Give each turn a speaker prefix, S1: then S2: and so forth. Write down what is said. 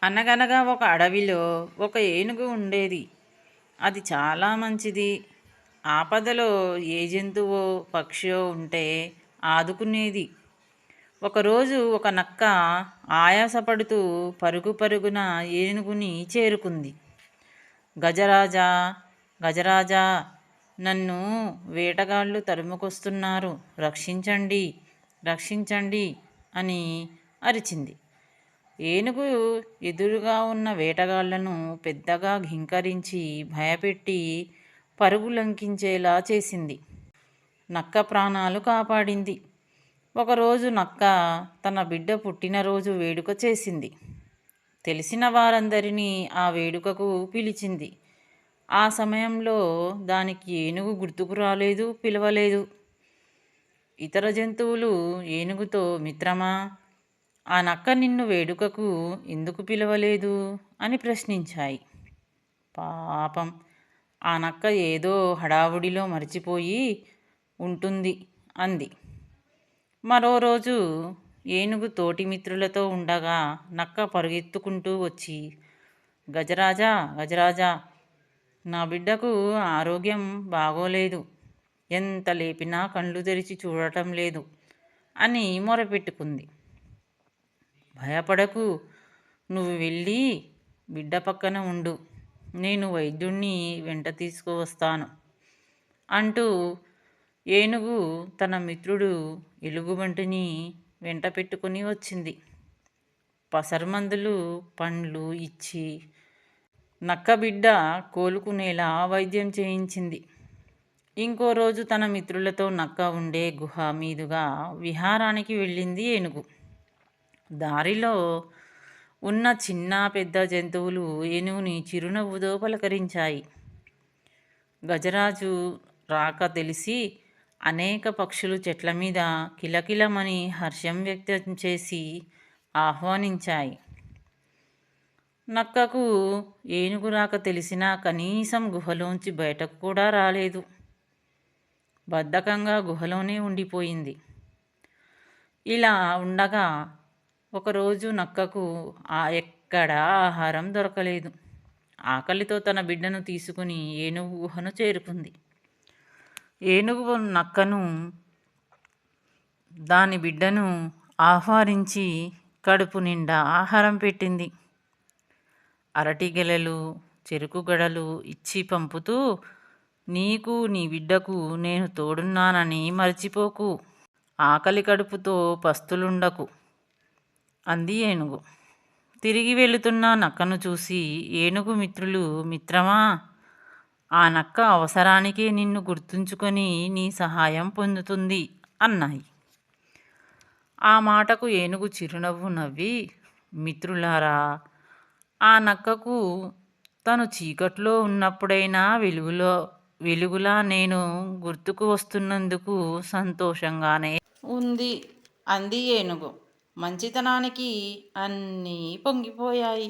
S1: అనగనగా ఒక అడవిలో ఒక ఏనుగు ఉండేది. అది చాలా మంచిది. ఆపదలో ఏ జంతువో పక్షో ఉంటే ఆదుకునేది. ఒకరోజు ఒక నక్క ఆయాసపడుతూ పరుగు పరుగున ఏనుగుని చేరుకుంది. గజరాజా, గజరాజా, నన్ను వేటగాళ్ళు తరుముకొస్తున్నారు, రక్షించండి, రక్షించండి అని అరిచింది. ఏనుగు ఎదురుగా ఉన్న వేటగాళ్లను పెద్దగా ఘింకరించి భయపెట్టి పరుగులంకించేలా చేసింది. నక్క ప్రాణాలు కాపాడింది. ఒకరోజు నక్క తన బిడ్డ పుట్టినరోజు వేడుక చేసింది. తెలిసిన వారందరినీ ఆ వేడుకకు పిలిచింది. ఆ సమయంలో దానికి ఏనుగు గుర్తుకు రాలేదు, పిలవలేదు. ఇతర జంతువులు ఏనుగుతో, మిత్రమా, ఆ నక్క నిన్ను వేడుకకు ఎందుకు పిలవలేదు అని ప్రశ్నించాయి. పాపం, ఆ నక్క ఏదో హడావుడిలో మర్చిపోయి ఉంటుంది అంది. మరో రోజు ఏనుగు తోటి మిత్రులతో ఉండగా నక్క పరుగెత్తుకుంటూ వచ్చి, గజరాజా, గజరాజా, నా బిడ్డకు ఆరోగ్యం బాగోలేదు, ఎంత లేపినా కళ్ళు తెరిచి చూడటం లేదు అని మొరపెట్టుకుంది. భయపడకు, నువ్వు వెళ్ళి బిడ్డ పక్కన ఉండు, నేను వైద్యుణ్ణి వెంట తీసుకువస్తాను అంటూ ఏనుగు తన మిత్రుడు ఎలుగుబంటిని వెంట పెట్టుకుని వచ్చింది. పసరుమందులు, పండ్లు ఇచ్చి నక్క బిడ్డ కోలుకునేలా వైద్యం చేయించింది. ఇంకో రోజు తన మిత్రులతో నక్క ఉండే గుహ మీదుగా విహారానికి వెళ్ళింది ఏనుగు. దారిలో ఉన్న చిన్న పెద్ద జంతువులు ఏనుగుని చిరునవ్వుతో పలకరించాయి. గజరాజు రాక తెలిసి అనేక పక్షులు చెట్ల మీద కిలకిలమని హర్షం వ్యక్తం చేసి ఆహ్వానించాయి. నక్కకు ఏనుగు రాక తెలిసినా కనీసం గుహలోంచి బయటకు కూడా రాలేదు. బద్ధకంగా గుహలోనే ఉండిపోయింది. ఇలా ఉండగా ఒకరోజు నక్కకు ఎక్కడా ఆహారం దొరకలేదు. ఆకలితో తన బిడ్డను తీసుకుని ఏనుగు గుహను చేరుకుంది. ఏనుగు నక్కను, దాని బిడ్డను ఆహ్వానించి కడుపు నిండా ఆహారం పెట్టింది. అరటి గెలలు, చెరుకు గడలు ఇచ్చి పంపుతూ, నీకు నీ బిడ్డకు నేను తోడున్నానని మర్చిపోకు, ఆకలి కడుపుతో పస్తులుండకు అంది ఏనుగు. తిరిగి వెళుతున్న నక్కను చూసి ఏనుగు మిత్రులు, మిత్రమా, ఆ నక్క అవసరానికే నిన్ను గుర్తుంచుకొని నీ సహాయం పొందుతుంది అన్నాయి. ఆ మాటకు ఏనుగు చిరునవ్వు నవ్వి, మిత్రులారా, ఆ నక్కకు తను చీకట్లో ఉన్నప్పుడైనా వెలుగులా నేను గుర్తుకు వస్తున్నందుకు సంతోషంగానే ఉంది అంది ఏనుగు. మంచితనానికి అన్నీ పొంగిపోయాయి.